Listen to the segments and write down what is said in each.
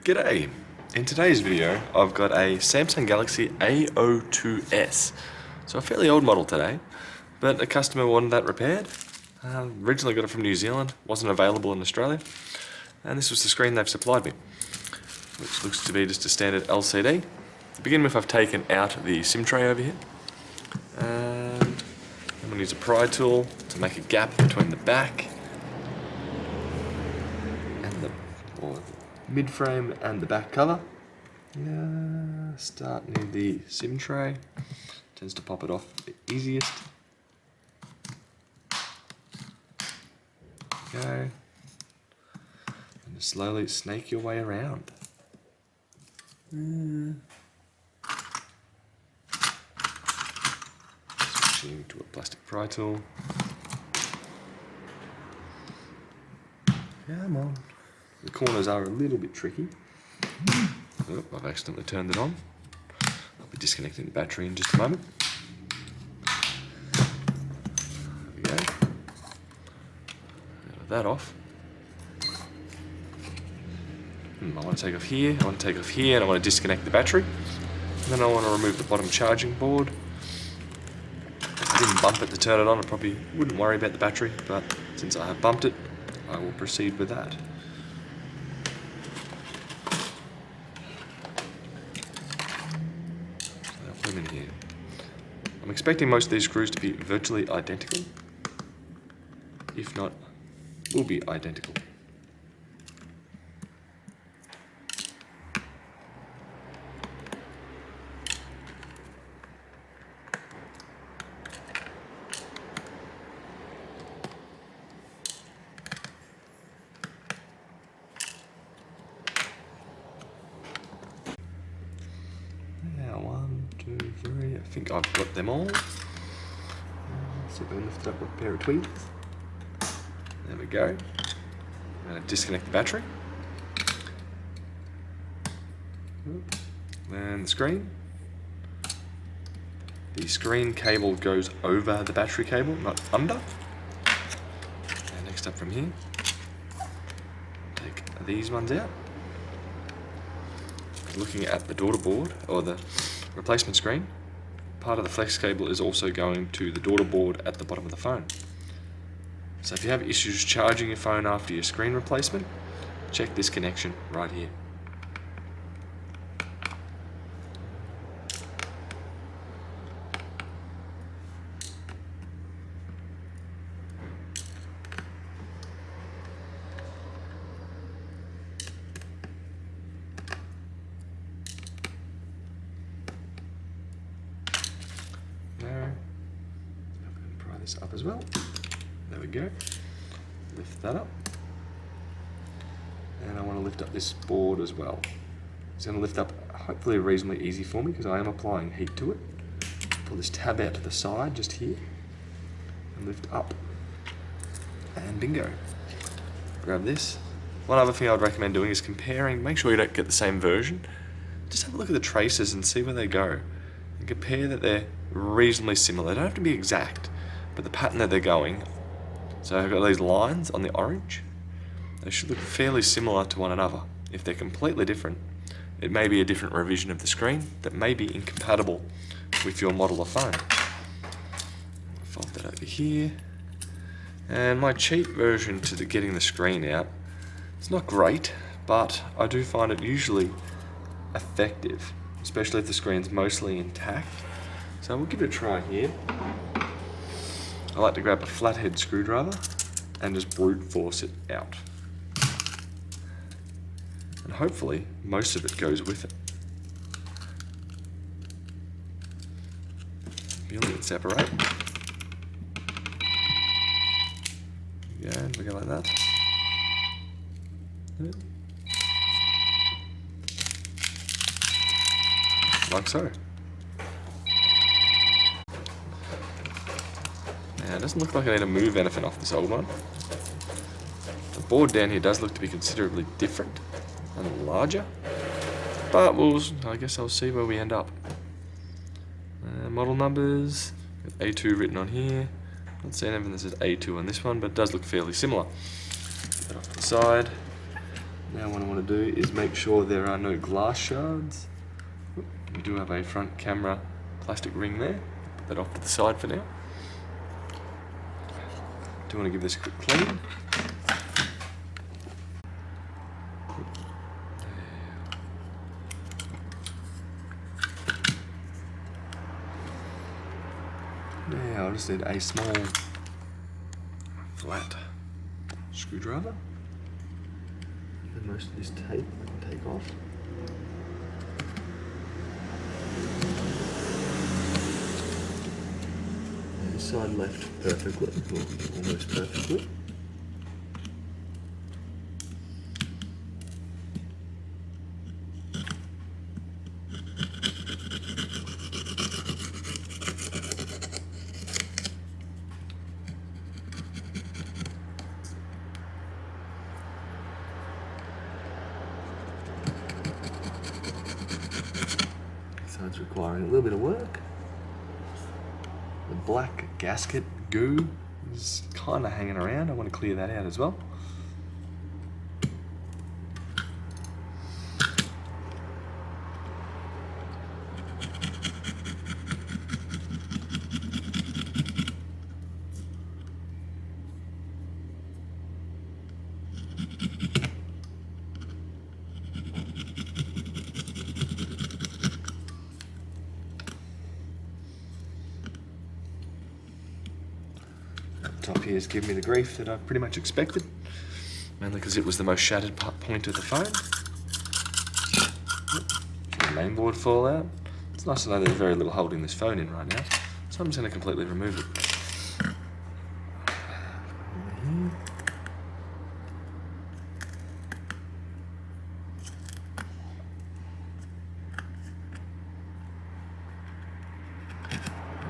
G'day! In today's video I've got a Samsung Galaxy A02S. So a fairly old model today, but a customer wanted that repaired. Originally got it from New Zealand, wasn't available in Australia, and this was the screen they've supplied me, which looks to be just a standard LCD. To begin with, I've taken out the SIM tray over here, and I'm going to use a pry tool to make a gap between the back and the mid-frame and the back cover. Start near the SIM tray. Tends to pop it off the easiest. Go. And just slowly snake your way around. Switching to a plastic pry tool. Come on. The corners are a little bit tricky. Oh, I've accidentally turned it on. I'll be disconnecting the battery in just a moment. There we go. Get that off. I want to take off here, I want to take off here, and I want to disconnect the battery. And then I want to remove the bottom charging board. If I didn't bump it to turn it on, I probably wouldn't worry about the battery, but since I have bumped it, I will proceed with that. In here. I'm expecting most of these screws to be virtually identical. If not, will be identical. I think I've got them all. So we're going to lift up a pair of tweezers. There we go. I'm going to disconnect the battery. And the screen. The screen cable goes over the battery cable, not under. And next up from here, take these ones out. Looking at the daughter board, or the replacement screen, part of the flex cable is also going to the daughter board at the bottom of the phone. So if you have issues charging your phone after your screen replacement, check this connection right here. Up as well. There we go. Lift that up. And I want to lift up this board as well. It's going to lift up hopefully reasonably easy for me because I am applying heat to it. Pull this tab out to the side just here and lift up. And bingo. Grab this. One other thing I would recommend doing is comparing, make sure you don't get the same version. Just have a look at the traces and see where they go. And compare that they're reasonably similar. They don't have to be exact. But the pattern that they're going, so I've got these lines on the orange, they should look fairly similar to one another. If they're completely different, it may be a different revision of the screen that may be incompatible with your model of phone. Fold that over here. And my cheap version to getting the screen out, it's not great, but I do find it usually effective, especially if the screen's mostly intact. So we'll give it a try here. I like to grab a flathead screwdriver and just brute force it out. And hopefully most of it goes with it. Peel and separate. Yeah, look at like that. Like so. It doesn't look like I need to move anything off this old one. The board down here does look to be considerably different and larger, but I guess I'll see where we end up. Model numbers, A2 written on here. Not seeing anything that says A2 on this one, but it does look fairly similar. Put that off to the side. Now what I want to do is make sure there are no glass shards. We do have a front camera plastic ring there. Put that off to the side for now. Do want to give this a quick clean. Now I just need a small flat screwdriver. And most of this tape I can take off. And this side left perfectly, or almost perfectly. So it's requiring a little bit of work. The black gasket goo is kind of hanging around. I want to clear that out as well. Top here has given me the grief that I pretty much expected, mainly because it was the most shattered point of the phone. The main board fall out. It's nice to know there's very little holding this phone in right now, so I'm just going to completely remove it.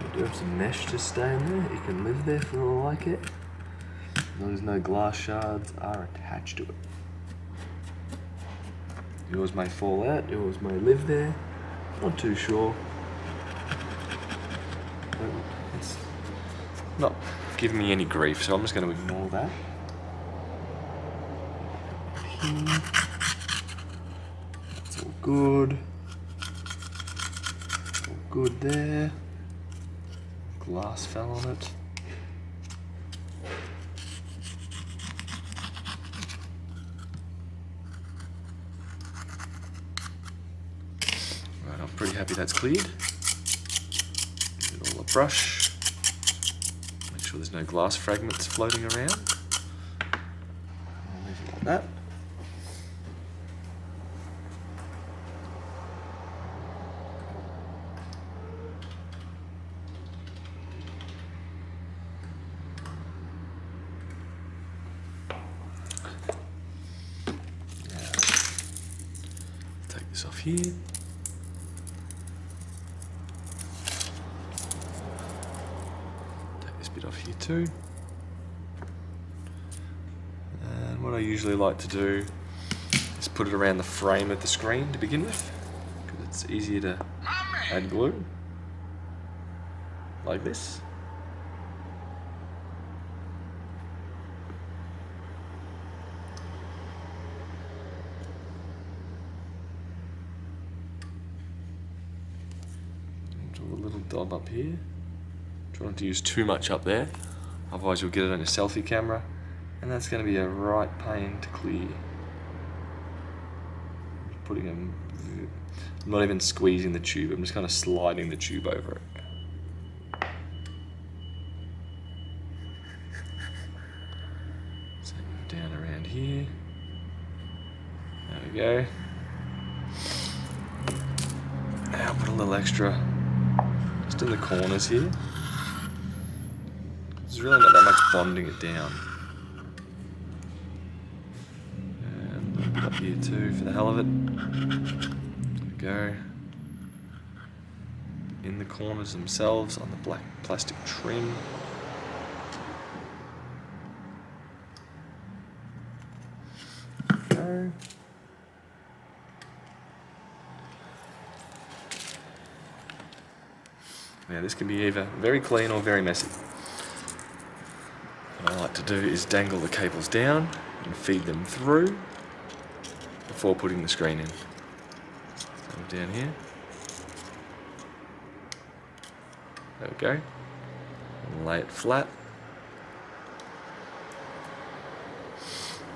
We do have some mesh to stay in there. It can live there for all I care, as long as no glass shards are attached to it. Yours may fall out, yours may live there, not too sure. But it's not giving me any grief, so I'm just going to ignore that. It's all good. All good there. Glass fell on it. Right, I'm pretty happy that's cleared. Give it all a brush. Make sure there's no glass fragments floating around. I'll leave it like that. Take this off here. Take this bit off here too. And what I usually like to do is put it around the frame of the screen to begin with, because it's easier to add glue, like this. A little dot up here. Try not to use too much up there, otherwise you'll get it on your selfie camera, and that's going to be a right pain to clear. I'm not even squeezing the tube, I'm just kind of sliding the tube over it. So down around here. There we go. Now put a little extra just in the corners here. There's really not that much bonding it down. And a little bit up here too for the hell of it. There we go. In the corners themselves on the black plastic trim. There we go. Now this can be either very clean or very messy. What I like to do is dangle the cables down and feed them through. before putting the screen in. So down here. There we go. And lay it flat.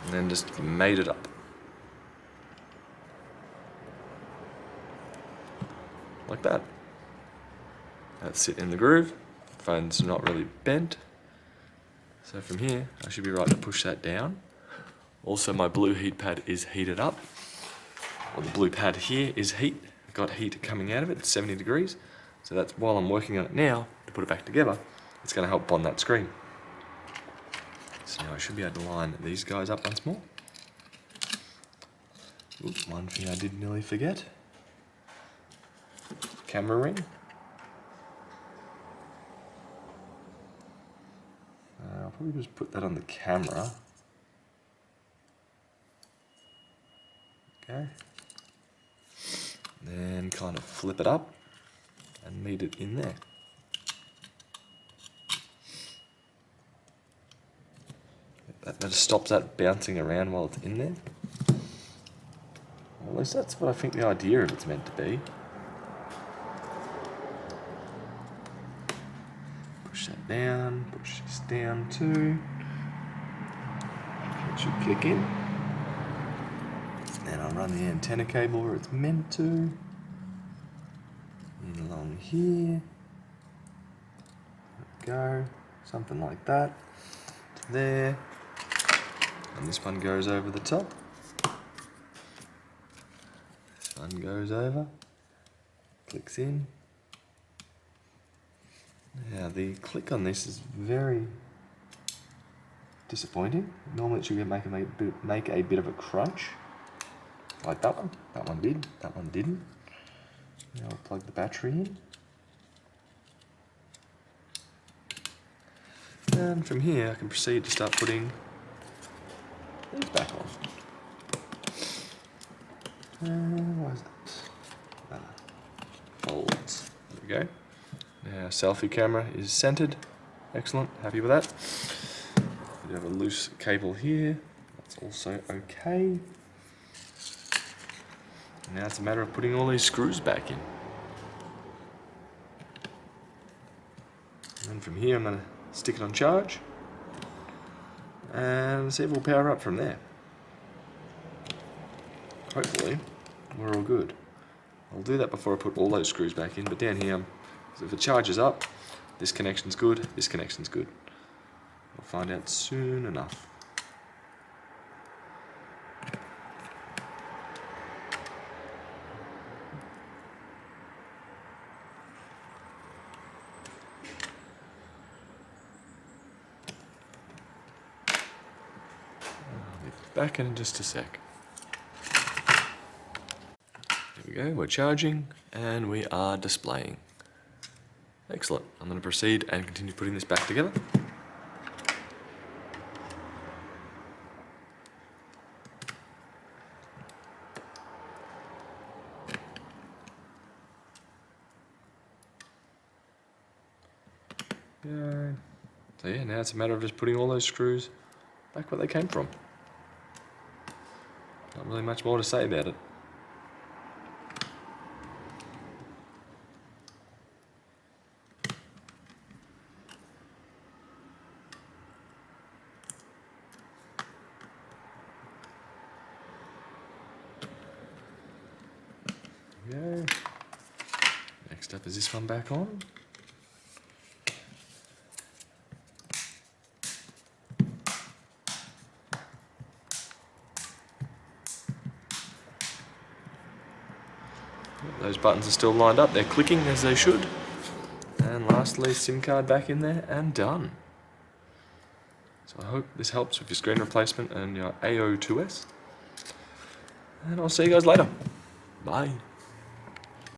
And then just made it up. Like that. That's sit in the groove. Phone's not really bent. So from here, I should be right to push that down. Also, my blue heat pad is heated up. Well, the blue pad here is heat. I've got heat coming out of it, it's 70 degrees. So that's while I'm working on it now, to put it back together, it's gonna help bond that screen. So now I should be able to line these guys up once more. Oops, one thing I did nearly forget. Camera ring. I'll probably just put that on the camera. Okay. Then kind of flip it up and meet it in there. That just stops that bouncing around while it's in there. Well, at least that's what I think the idea of it's meant to be. Push that down, push this down too. It should click in. Then I'll run the antenna cable where it's meant to. And along here. There we go. Something like that. There. And this one goes over the top. This one goes over. Clicks in. Now the click on this is very disappointing. Normally it should make a bit of a crunch. Like that one. That one did. That one didn't. Now I'll plug the battery in. And from here I can proceed to start putting these back on. Why is that? Folds. There we go. Now selfie camera is centered. Excellent. Happy with that. We have a loose cable here. That's also okay. Now it's a matter of putting all these screws back in. And from here I'm going to stick it on charge and see if we'll power up from there. Hopefully we're all good. I'll do that before I put all those screws back in, but down here, so if it charges up, this connection's good, this connection's good. We'll find out soon enough. Back in just a sec. There we go, we're charging and we are displaying. Excellent. I'm going to proceed and continue putting this back together. So yeah, now it's a matter of just putting all those screws back where they came from. Not really much more to say about it. There we go. Next up is this one back on. Those buttons are still lined up, they're clicking as they should. And lastly, SIM card back in there and done. So I hope this helps with your screen replacement and your A02S. And I'll see you guys later. Bye.